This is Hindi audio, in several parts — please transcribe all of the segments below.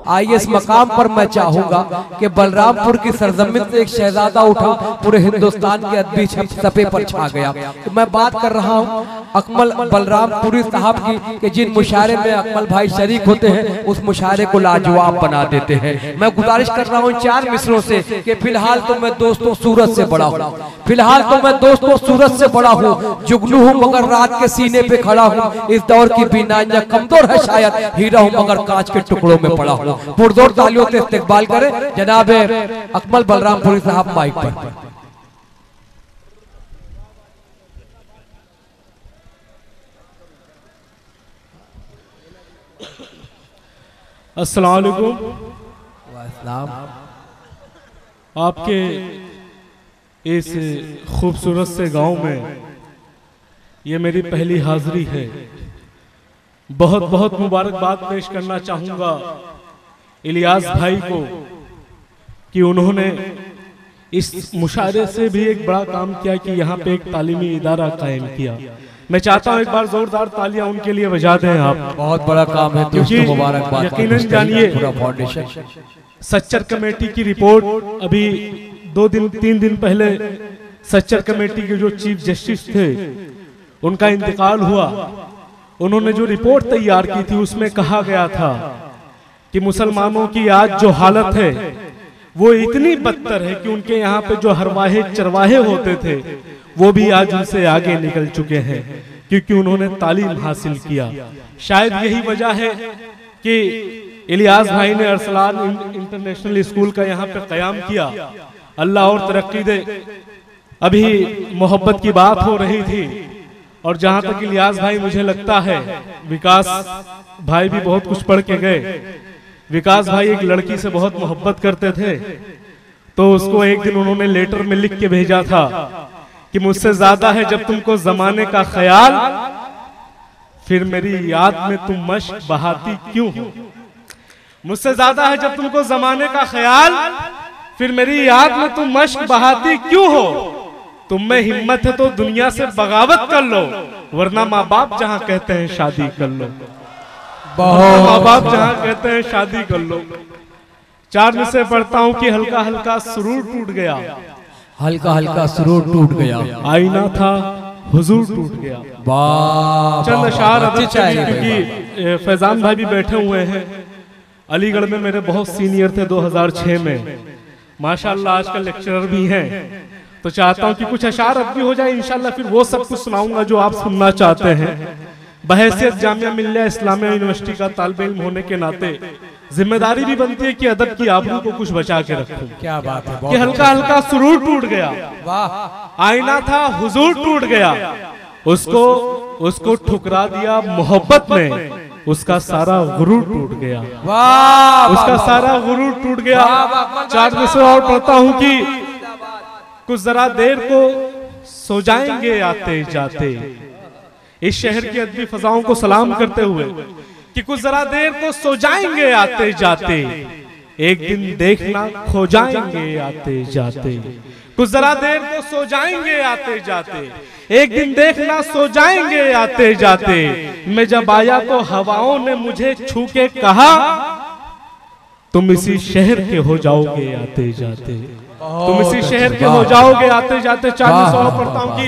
आइए इस मकाम पर मैं चाहूंगा कि बलरामपुर की सरजमीन से एक शहजादा उठा, पूरे हिंदुस्तान के अदबी सफे पर छा गया। तो मैं बात कर रहा हूँ अकमल बलरामपुरी साहब की, कि जिन मुशायरे में अकमल भाई शरीक होते हैं उस मुशायरे को लाजवाब बना देते हैं। मैं गुजारिश कर रहा हूँ 4 मिसरों से कि फिलहाल तो मैं दोस्तों सूरज से बड़ा हूँ, फिलहाल तो मैं दोस्तों सूरज से बड़ा हूँ, जुगनू हूँ मगर रात के सीने पे खड़ा हूँ, इस दौर की बीनाइयां कमजोर है शायद, हीरा हूँ मगर कांच के टुकड़ों में पड़ा हूँ। पुरजोर तालियों से इस्तेकबाल करें जनाब अकमल बलरामपुरी साहब माइक पर। अस्सलाम वालेकुम। आपके इस खूबसूरत से गांव में ये मेरी पहली हाजिरी है। बहुत बहुत मुबारकबाद पेश करना चाहूँगा इलियास भाई को कि उन्होंने इस मुशायरे से भी एक बड़ा काम किया कि यहाँ पे एक तालीमी इदारा कायम किया। मैं चाहता हूँ एक बार जोरदार तालियां उनके लिए बजा दें आप। बहुत बड़ा काम है दोस्तों, मुबारकबाद। यकीनन जानिए सच्चर कमेटी की रिपोर्ट अभी 2-3 दिन पहले सच्चर कमेटी के जो चीफ जस्टिस थे उनका इंतकाल हुआ। उन्होंने जो रिपोर्ट तैयार की थी उसमें कहा गया था कि मुसलमानों की आज जो हालत है वो इतनी बदतर है कि उनके यहाँ पे जो हरवाहे चरवाहे होते थे वो भी आज उनसे आगे निकल चुके हैं, क्योंकि उन्होंने तालीम हासिल किया। शायद यही वजह है कि इलियास भाई ने अरसलान इंटरनेशनल स्कूल का यहाँ पे कयाम किया। अल्लाह और तरक्की दे। अभी मोहब्बत की बात हो रही थी और जहां तक इलियास भाई मुझे लगता है विकास भाई भी बहुत कुछ पढ़ के गए। विकास भाई एक लड़की से बहुत मोहब्बत करते थे, तो उसको एक दिन उन्होंने लेटर में लिख के भेजा था कि मुझसे ज्यादा है जब तुमको जमाने का ख्याल, फिर मेरी याद में तुम मश्क बहाती क्यों हो। मुझसे ज्यादा है जब तुमको जमाने का ख्याल, फिर मेरी याद में तुम मश्क बहाती क्यों हो। तुम में हिम्मत है तो दुनिया से बगावत कर लो, वरना माँ बाप जहाँ कहते हैं शादी कर लो। माँ बाप जहाँ कहते हैं शादी कर लो। 4 में से पढ़ता हूँ कि हल्का हल्का सुरूर टूट गया, हल्का हल्का सुरूर टूट गया, आईना था हुजूर टूट गया। चंद अशार अदब चाहिए, क्योंकि फैजान भाई भी बैठे हुए हैं। अलीगढ़ में मेरे बहुत सीनियर थे 2006 में, माशाल्लाह आजकल लेक्चरर भी हैं। तो चाहता हूँ कि कुछ अशार अब भी हो जाए इंशाल्लाह, फिर वो सब कुछ सुनाऊंगा जो आप सुनना चाहते हैं। बहैसियत जामिया मिल्लिया इस्लामिया यूनिवर्सिटी का तालिब इल्म होने के नाते जिम्मेदारी भी बनती है कि अदब की आबरू को कुछ बचा के रखूं। क्या बात है। कि हल्का हल्का सुरूर टूट गया, आईना था हुजूर टूट गया, उसको ठुकरा दिया मोहब्बत में, उसका सारा गुरूर टूट गया। उसका सारा गुरूर टूट गया। 4 में से और पढ़ता हूँ कि कुछ जरा देर को सो जाएंगे आते जाते, इस शहर की अदबी फजाओं को सलाम करते हुए, कि कुछ जरा देर को सो जाएंगे आते जाते, एक दिन देखना खो जाएंगे आते जाते। कुछ जरा देर को सो जाएंगे आते जाते, एक दिन देखना सो जाएंगे आते जाते। मैं जब आया तो हवाओं ने मुझे छू के कहा, तुम इसी शहर के हो जाओगे आते जाते, तुम इसी शहर के हो जाओगे आते जाते। 4 पढ़ता हूँ कि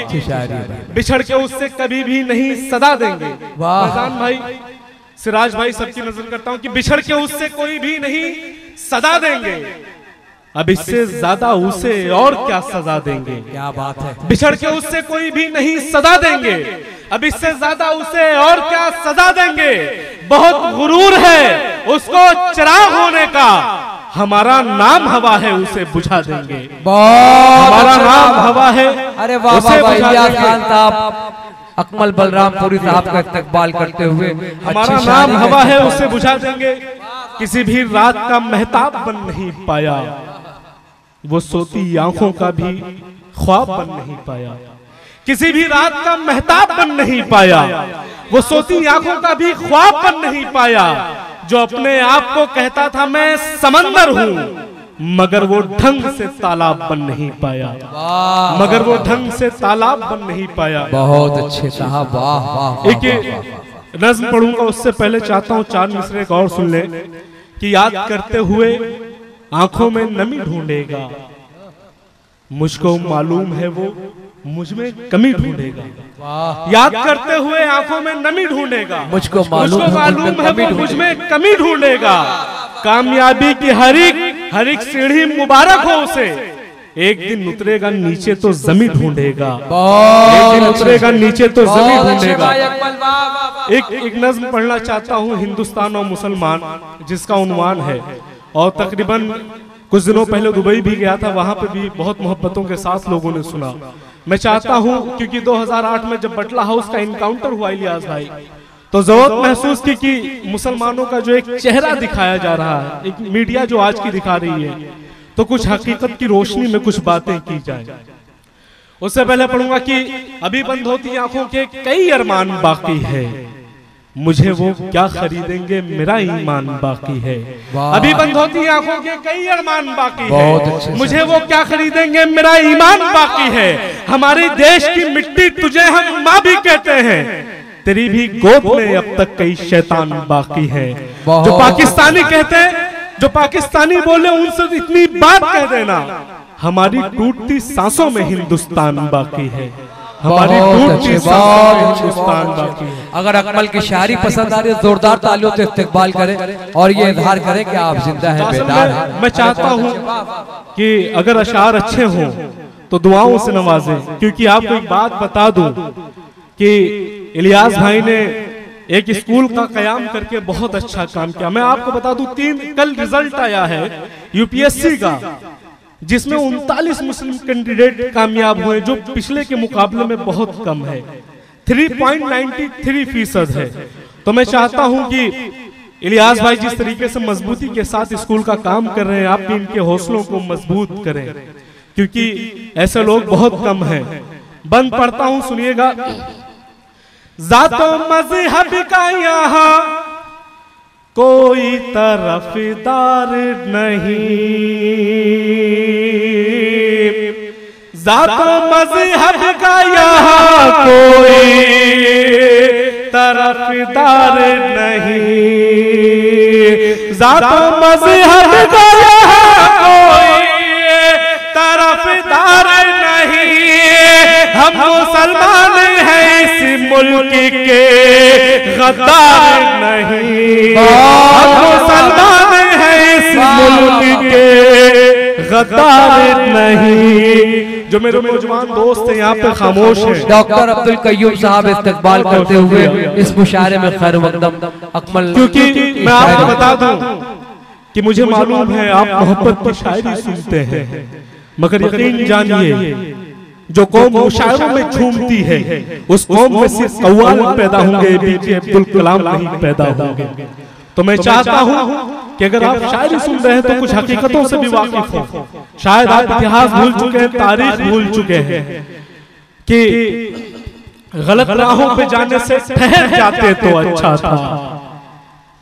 बिछड़ के उससे कभी भी नहीं सदा देंगे। फैजान भाई, सिराज भाई, सबकी नजर करता हूँ कि बिछड़ के उससे कोई भी नहीं सदा देंगे, अब इससे ज्यादा उसे और क्या सजा देंगे। क्या बात है। बिछड़ के उससे कोई भी नहीं सदा देंगे, अब इससे ज्यादा उसे और क्या सजा देंगे। बहुत गुरूर है उसको चिराग होने का, हमारा नाम हवा है उसे बुझा देंगे। हमारा नाम हवा है। अरे वाह वाह, इलियास खान साहब अकमल बलरामपुरी साहब का इस्तकबाल करते हुए, हमारा नाम हवा है उसे बुझा देंगे। किसी भी रात का महताब बन नहीं पाया, वो सोती आंखों का भी ख्वाब बन नहीं पाया। किसी भी रात का महताब बन नहीं पाया, वो सोती आंखों का भी ख्वाब बन नहीं पाया। जो अपने आप को कहता था मैं समंदर हूँ, मगर वो ढंग से तालाब बन नहीं पाया, मगर वो ढंग से तालाब बन नहीं पाया। बहुत अच्छे साहब, वाह वाह। एक नज्म पढ़ूंगा उससे पहले चाहता हूँ 4 मिसरे एक और सुन ले कि याद करते हुए आंखों में नमी ढूंढेगा, मुझको मालूम है वो मुझ में कमी ढूंढेगा। याद करते हुए आंखों में नमी ढूंढेगा, मुझको मालूम है वो मुझ में कमी ढूंढेगा। कामयाबी की हर एक सीढ़ी मुबारक हो उसे, एक दिन उतरेगा नीचे तो जमी ढूंढेगा, एक दिन उतरेगा नीचे तो जमी ढूंढेगा। एक नज्म पढ़ना चाहता हूँ, हिंदुस्तान और मुसलमान, जिसका उन्वान है, और तकरीबन कुछ दिनों पहले दुबई भी गया था, वहां पे भी बहुत मोहब्बतों के साथ लोगों ने सुना। मैं चाहता हूं, क्योंकि 2008 में जब बटला हाउस का इनकाउंटर हुआ इलियास भाई, तो जरूरत महसूस की कि मुसलमानों का जो एक चेहरा दिखाया जा रहा है, एक मीडिया जो आज की दिखा रही है, तो कुछ हकीकत की रोशनी में कुछ बातें की जाए। उससे पहले पढ़ूंगा कि अभी बंद होती आंखों के कई अरमान बाकी है, मुझे वो क्या खरीदेंगे मेरा ईमान बाकी है। अभी बंद होती आंखों के कई अरमान बाकी है, मुझे वो क्या खरीदेंगे मेरा ईमान बाकी है। हमारे देश की मिट्टी तुझे हम माँ भी कहते हैं, तेरी भी गोद में अब तक कई शैतान बाकी है। जो पाकिस्तानी कहते हैं, जो पाकिस्तानी बोले उनसे इतनी बात कह देना, हमारी टूटती सांसों में हिंदुस्तान बाकी है, हमारी टूटती सांसों में हिंदुस्तान बाकी है। अगर अकमल की शायरी पसंद आ रही है, जोरदार तालियों से इस्तकबाल करें और ये इजहार करें कि आप जिंदा हैं, बेदार हैं। मैं चाहता हूं कि अगर अशार अच्छे हों तो दुआओं से नवाजें, क्योंकि आपको एक बात बता दूं कि इलियास भाई ने एक स्कूल का कयाम करके बहुत अच्छा काम किया। मैं आपको बता दूं, कल रिजल्ट आया है यूपीएससी का, जिसमें 39 मुस्लिम कैंडिडेट कामयाब हुए, जो पिछले के मुकाबले में बहुत कम है, 3.93% है। तो मैं चाहता हूं कि इलियास भाई जिस तरीके से मजबूती के साथ स्कूल का काम कर रहे हैं, आप भी इनके हौसलों को मजबूत करें, क्योंकि ऐसे लोग बहुत कम हैं। बंद पढ़ता हूं, सुनिएगा। ज़ातो मज़हब का यहाँ कोई तरफदार नहीं, ज़ातो मज़हब का यहाँ कोई तरफदार नहीं, ज़ातो मज़हब का यहाँ कोई तरफदार नहीं। हम मुसलमान हैं इस मुल्क के गद्दार नहीं, हम मुसलमान हैं इस मुल्क के गद्दार नहीं। जो मेरे नौजवान दोस्त हैं यहाँ पे खामोश हैं। डॉक्टर अब्दुल कय्यूम साहब इस्तकबाल करते हुए इस मुशायरे में खैर मकदम अकमल। क्योंकि मैं आपको बता दूं कि मुझे मालूम है आप मोहब्बत की शायरी सुनते हैं, मगर यकीन जानिए जो कौम मुशायरों में झूमती है, उस कौम में सिर्फ कव्वाल पैदा होंगे, एपीजे अब्दुल कलाम नहीं पैदा होंगे। तो मैं चाहता हूं कि अगर आप शायरी सुन रहे हैं तो कुछ हकीकतों से भी वाकिफ हो। शायद आप इतिहास भूल चुके हैं, तारीख भूल चुके हैं, कि गलत राहों पे जाने से ठहर जाते तो अच्छा था,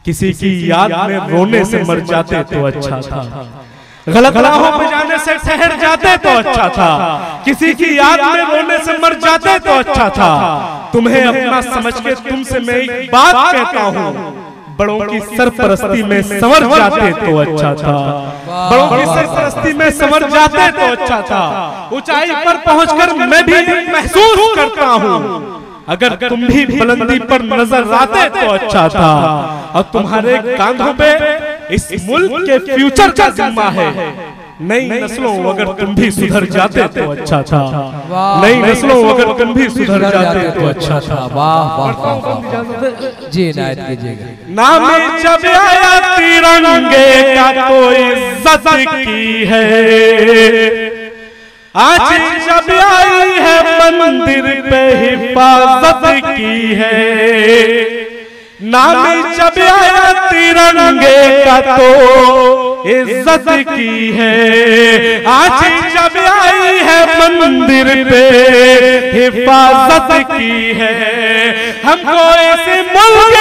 किसी की याद में रोने से मर जाते तो अच्छा था। गलत राहों पे जाने से ठहर जाते तो अच्छा था, किसी की याद में रोने से मर जाते तो अच्छा था। तुम्हें अपना समझ के तुमसे मैं एक बात कहता हूँ, बड़ों की सरपरस्ती में संवर जाते तो अच्छा था, बड़ों की सरपरस्ती में संवर जाते तो अच्छा था। ऊंचाई पर पहुंचकर मैं भी महसूस करता हूँ, अगर तुम भी बुलंदी पर नजर आते तो अच्छा था। और तुम्हारे कांधों पे इस मुल्क के फ्यूचर का जिम्मा है। नई नस्लों अगर तुम भी सुधर जाते तो अच्छा था, नई नस्लों अगर तुम भी सुधर जाते तो अच्छा था। वाह वाह वाह जी, इनायत कीजिएगा। नाम जब आया तिरंगे का तो इज्जत की है, आज जब आई है मंदिर पे हिफाजत की है। नाम जब आया तिरंगे का तो इज्जत की है, आज जब आई है मंदिर पे हिफाजत की है। हमको इस मुल्क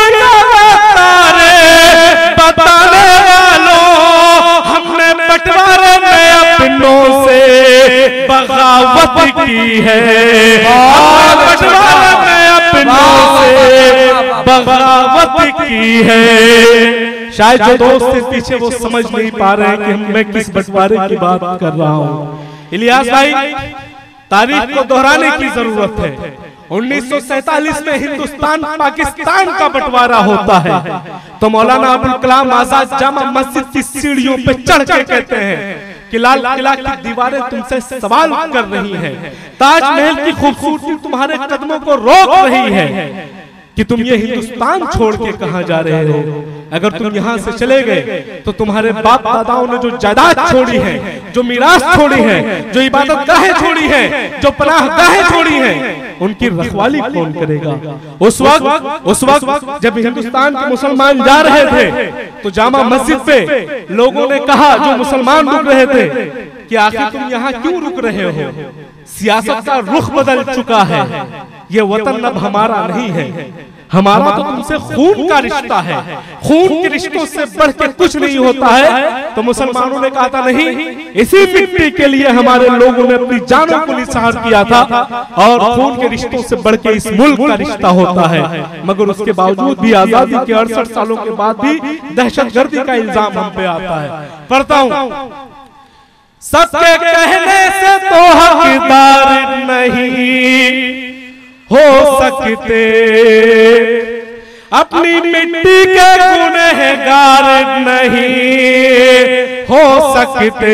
का तारे बताने वालों, हमने बंटवारे में अपनों से बगावत की है, बंटवारे में अपनों से बगावत की है। शायद जो दोस्त थे पीछे वो समझ नहीं पा रहे हैं कि मैं किस बंटवारे की बात कर रहा हूँ। इलियास भाई, तारीख को दोहराने की जरूरत है। 1947 में हिंदुस्तान पाकिस्तान का बंटवारा होता है तो मौलाना अबुल कलाम आजाद जामा मस्जिद की सीढ़ियों पे चढ़ के कहते हैं कि लाल किला की दीवारें तुमसे सवाल कर रही हैं, ताजमहल की खूबसूरती तुम्हारे कदमों को रोक रही है कि तुम ये हिंदुस्तान छोड़ के कहां जा रहे हो। अगर तुम यहां से चले गए तो तुम्हारे बाप दादाओं ने जो जायदाद छोड़ी है, जो मीरास छोड़ी है, जो इबादत गाहें छोड़ी है, जो पनाह गाहें छोड़ी है, उनकी रखवाली कौन करेगा। उस वक्त जब हिंदुस्तान के मुसलमान जा रहे थे तो जामा मस्जिद पे लोगों ने कहा, जो मुसलमान रुक रहे थे, कि आखिर तुम यहाँ क्यों रुक रहे हो, सियासत का रुख बदल चुका है, ये वतन अब हमारा नहीं है, हमारा तो तुमसे खून का रिश्ता है, खून के रिश्तों से बढ़ के कुछ नहीं होता है। तो मुसलमानों ने कहा था नहीं, इसी मिट्टी के लिए हमारे लोगों ने अपनी जानों को निसार किया था और खून के रिश्तों से बढ़ के इस मुल्क का रिश्ता होता है। मगर उसके बावजूद भी आजादी के 68 सालों के बाद भी दहशतगर्दी का इल्जाम हम पे आता है। पढ़ता हूँ, सबके कहने से तो हकदार नहीं हो सकते, अपनी मिट्टी के गुनहगार नहीं हो सकते।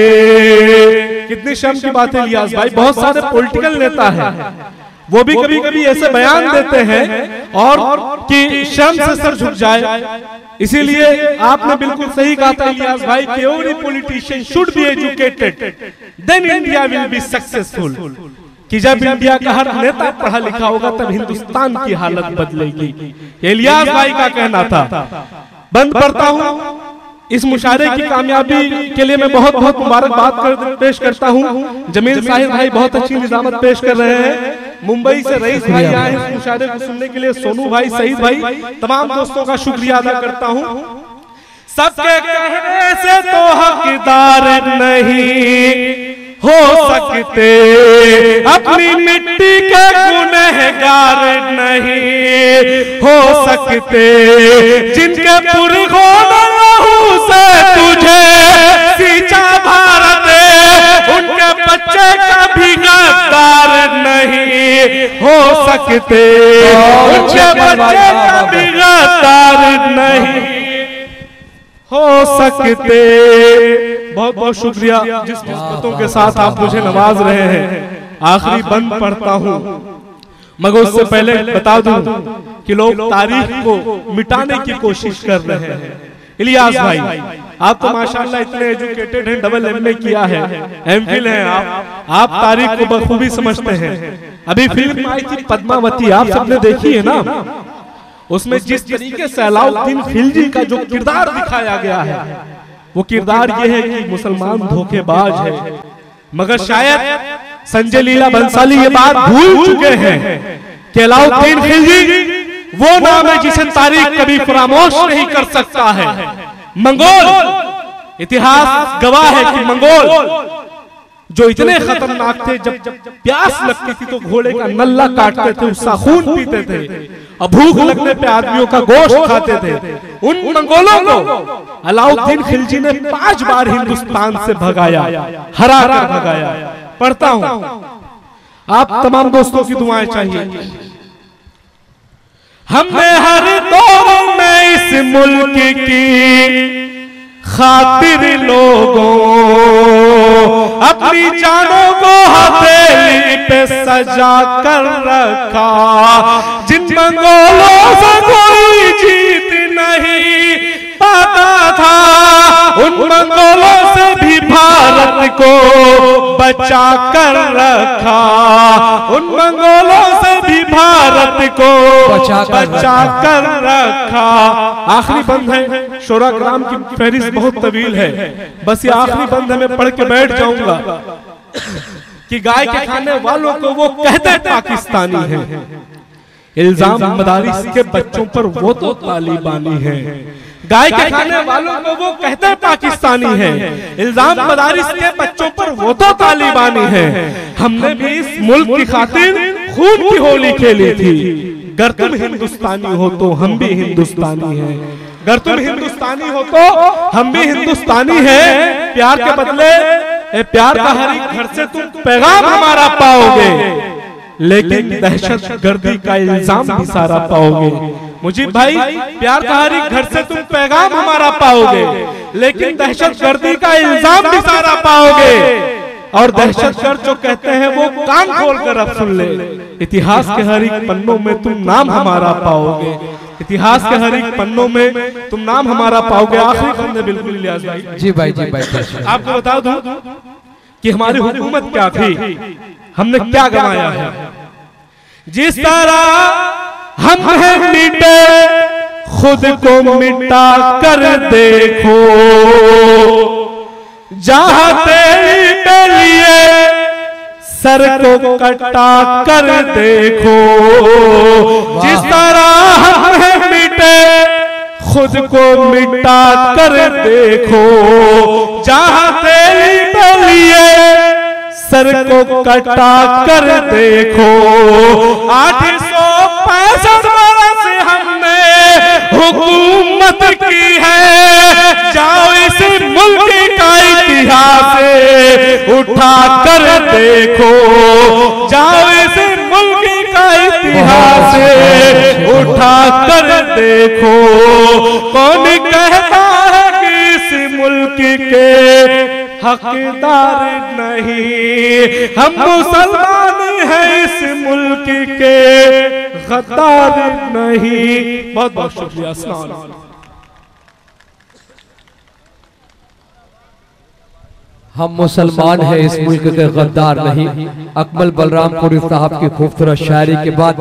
कितनी शर्म की बात है इलियास भाई। बहुत सारे पॉलिटिकल नेता हैं, वो भी कभी कभी ऐसे बयान देते हैं और कि शर्म से सर झुक जाए। इसीलिए आपने बिल्कुल सही कहा था इलियास भाई, every politician should be educated then India will be successful, कि जब इंडिया का हर नेता पढ़ा लिखा होगा तब हिंदुस्तान की हालत बदलेगी। इलियास भाई का कहना था। बंद करता हूँ। इस मुशायरे की कामयाबी के लिए मैं बहुत बहुत मुबारकबाद पेश करता हूँ। जमील साहिब भाई बहुत अच्छी निजामत पेश कर रहे हैं। मुंबई से रईस भाई आए इस मुशायरे को सुनने के लिए, सोनू भाई, सईद भाई, तमाम दोस्तों का शुक्रिया अदा करता हूँ। सबके कहने से तो हकदार नहीं हो सकते, अपनी मिट्टी के गुनहगार नहीं हो सकते, जिनके पुरखों ने लहू से तुझे सींचा भारत, उनके बच्चे कभी गद्दार नहीं हो सकते, उनके बच्चे कभी गद्दार नहीं हो सकते। बहुत बहुत शुक्रिया जिस निस्बतों के साथ आप मुझे नवाज रहे हैं। आखिरी बंद पढ़ता हूँ, मगर उससे पहले बता दूं कि लोग तारीख को मिटाने की कोशिश कर रहे हैं। इलियास भाई, आप तो माशाल्लाह इतने एजुकेटेड हैं, डबल MA किया है, MPhil हैं आप तारीख को बखूबी समझते हैं। अभी फिल्म आई थी पद्मावती, आप सबने देखी है ना। उसमें जिस तरीके से अलाउद्दीन खिलजी का जो किरदार दिखाया गया है, वो किरदार ये है कि मुसलमान धोखेबाज है। मगर शायद संजय लीला बंसाली ये बात भूल चुके हैं कि अलाउद्दीन खिलजी वो नाम है जिसे तारीख कभी फरामोश नहीं कर सकता है। मंगोल, इतिहास गवाह है कि मंगोल जो इतने खतरनाक थे, जब प्यास लगती थी तो घोड़े का नल्ला काटते थे, उसका खून पीते थे, और भूख लगने पे आदमियों का गोश्त खाते थे। उन मंगोलों को अलाउद्दीन खिलजी ने 5 बार हिंदुस्तान से भगाया, हरा कर भगाया। पढ़ता हूं, आप तमाम दोस्तों की दुआएं चाहिए। हमने हर दौर में इस मुल्क की खातिर लोगों अपनी जानों को हथेली पे सजा कर रखा। जिन मंगोलों से कोई जीत नहीं पाता था, उन मंगोलों से भी भारत को बचा कर रखा। उन मंगोलों से भी भारत को बचा कर रखा। आखिरी बंद है, शोरा कराम की फहरिस्त बहुत तवील है, बस ये आखिरी बंद है, मैं पढ़ के बैठ जाऊंगा कि गाय के खाने वालों को वो कहते पाकिस्तानी हैं, इल्जाम मदारिस के बच्चों पर वो तो तालिबानी है। गाय के खाने वालों को वो कहते पाकिस्तानी है, इल्जाम मदारिस के बच्चों पर वो तो तालिबानी है। हमने भी इस मुल्क की खातिर खून की होली खेली थी, गर तुम हिंदुस्तानी हो तो हम भी हिंदुस्तानी हैं। अगर तुम हिंदुस्तानी हो तो हम भी हिंदुस्तानी हैं। प्यार के बदले प्यार का हर एक घर से तुम पैगाम हमारा पाओगे, लेकिन दहशत गर्दी का इल्जाम भी सारा पाओगे। मुजीब भाई, प्यार का हर एक घर से तुम पैगाम हमारा पाओगे, लेकिन दहशत गर्दी का इल्जाम भी सारा पाओगे। और दहशतगर्द जो कहते हैं वो कान खोलकर अब सुन ले, इतिहास के हर एक पन्नों में तुम नाम हमारा पाओगे। इतिहास के हर एक पन्नों में तुम नाम हमारा पाओगे। आखिरी खंड में बिल्कुल इलियास भाई, जी भाई, जी भाई, आपको बता दूं कि हमारी हुकूमत क्या थी, हमने क्या गंवाया है। जिस तरह हम हैं मिटे, खुद को मिटा कर देखो, जहां तेरे लिए सर को कटा कर देखो। जिस तरह हम हैं मिटे, खुद को मिटा कर देखो, जहां तेरे लिए सर को कटा कर देखो। 865 बरस हमने हुकूमत की है, जाओ इस मुल्क का इतिहास उठा कर देखो, जाओ इस मुल्क का इतिहास उठा कर देखो। कौन कहता है कि इस मुल्क के हकदार नहीं, हम मुसलमान हैं इस मुल्क के गद्दार नहीं। बहुत बहुत शुक्रिया। अस्सलाम वालेकुम। हम मुसलमान हैं इस मुल्क के गद्दार नहीं। अकमल बलरामपुरी साहब की खूबसूरत शायरी के बाद